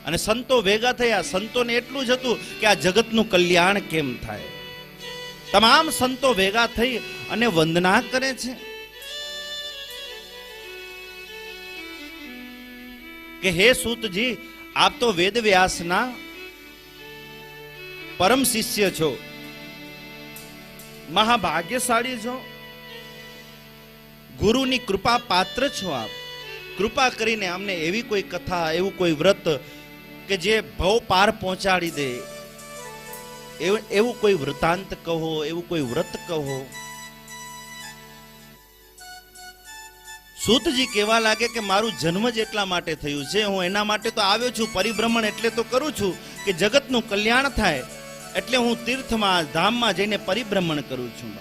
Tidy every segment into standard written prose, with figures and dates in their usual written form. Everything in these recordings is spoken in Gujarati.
અને સંતો ભેગા થયા. સંતોને એટલું જ હતું કે આ જગતનું કલ્યાણ કેમ થાય. તમામ સંતો ભેગા થઈ અને વંદના કરે છે કે હે સૂતજી, આપ તો વેદ વ્યાસના પરમ શિષ્ય છો, મહાભાગ્યશાળી છો, ગુરુની કૃપા પાત્ર છો. આપ કૃપા કરીને અમને એવી કોઈ કથા, એવું કોઈ વ્રત કે જે ભવ પાર પહોંચાડી દે, એવું કોઈ વૃતાંત કહો, એવું કોઈ વ્રત કહો. સૂતજી કહેવા લાગે કે મારું જન્મ જ એટલા માટે થયું છે, હું એના માટે તો આવ્યો છું. પરિભ્રમણ એટલે તો કરું છું કે જગતનું કલ્યાણ થાય, એટલે હું તીર્થમાં ધામમાં જઈને પરિભ્રમણ કરું છું.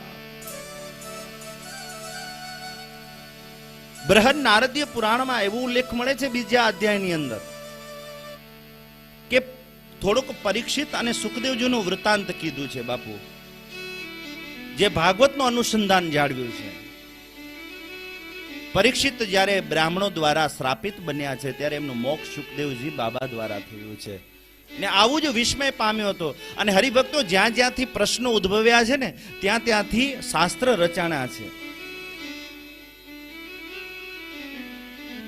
બૃહદ નારદીય પુરાણમાં એવો ઉલ્લેખ મળે છે બીજા અધ્યાયની અંદર કે થોડુંક પરીક્ષિત અને સુખદેવજીનું વૃત્તાંત કીધું છે બાપુ, જે ભાગવતનું અનુસંધાન જાળવ્યું છે. પરીક્ષિત જ્યારે બ્રાહ્મણો દ્વારા શ્રાપિત બન્યા છે ત્યારે એમનું મોક્ષ સુખદેવજી બાબા દ્વારા થયું છે. ને આવું જ વિસ્મય પામ્યો હતો. અને હરિભક્તો જ્યાં જ્યાંથી પ્રશ્નો ઉદ્ભવ્યા છે ને ત્યાં ત્યાંથી શાસ્ત્ર રચાણા છે.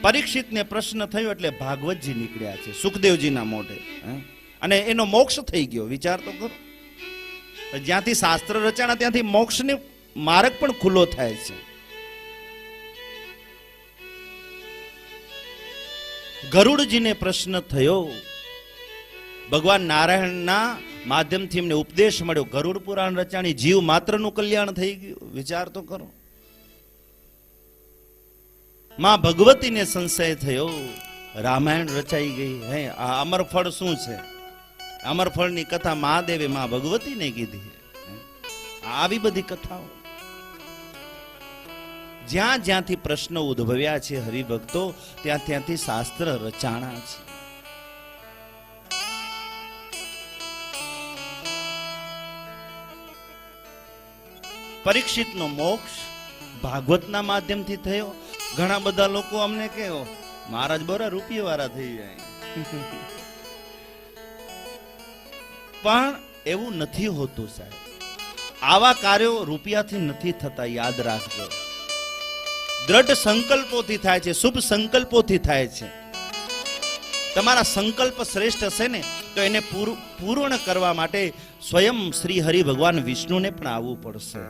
પરીક્ષિતને પ્રશ્ન થયો એટલે ભાગવતજી નીકળ્યા છે સુખદેવજીના મોઢે, અને એનો મોક્ષ થઈ ગયો. વિચાર તો કરો, જ્યાંથી શાસ્ત્ર રચાણા ત્યાંથી મોક્ષને માર્ગ પણ ખુલ્લો થાય છે. ગરુડજીને પ્રશ્ન થયો, ભગવાન નારાયણના માધ્યમથી એમને ઉપદેશ મળ્યો, ગરુડ પુરાણ રચાણી, જીવ માત્રનું કલ્યાણ થઈ ગયું. વિચાર તો કરો. માં ભગવતીને સંશય થયો, રામાયણ રચાઈ ગઈ, હે આ અમરફળ શું છે? અમરફળની કથા મહાદેવે માં ભગવતીને કીધી. આવી બધી કથાઓ જ્યાં જ્યાંથી પ્રશ્નો ઉદ્ભવ્યા છે હરિભક્તો, ત્યાં ત્યાંથી શાસ્ત્ર રચાણા છે. પરીક્ષિતનો મોક્ષ ભાગવતના માધ્યમથી થયો. ઘણા બધા લોકો અમને કહે મહારાજ બરા રૂપિયા વાળા થઈ જાય, પણ એવું નથી હોતું સાહેબ. આવા કાર્યો રૂપિયાથી નથી થતા, યાદ રાખજો. દ્રઢ સંકલ્પોથી થાય છે, શુભ સંકલ્પોથી થાય છે. તમારા સંકલ્પ શ્રેષ્ઠ હશે ને તો એને પૂર્ણ કરવા માટે સ્વયં શ્રી હરિ ભગવાન વિષ્ણુને પણ આવવું પડશે.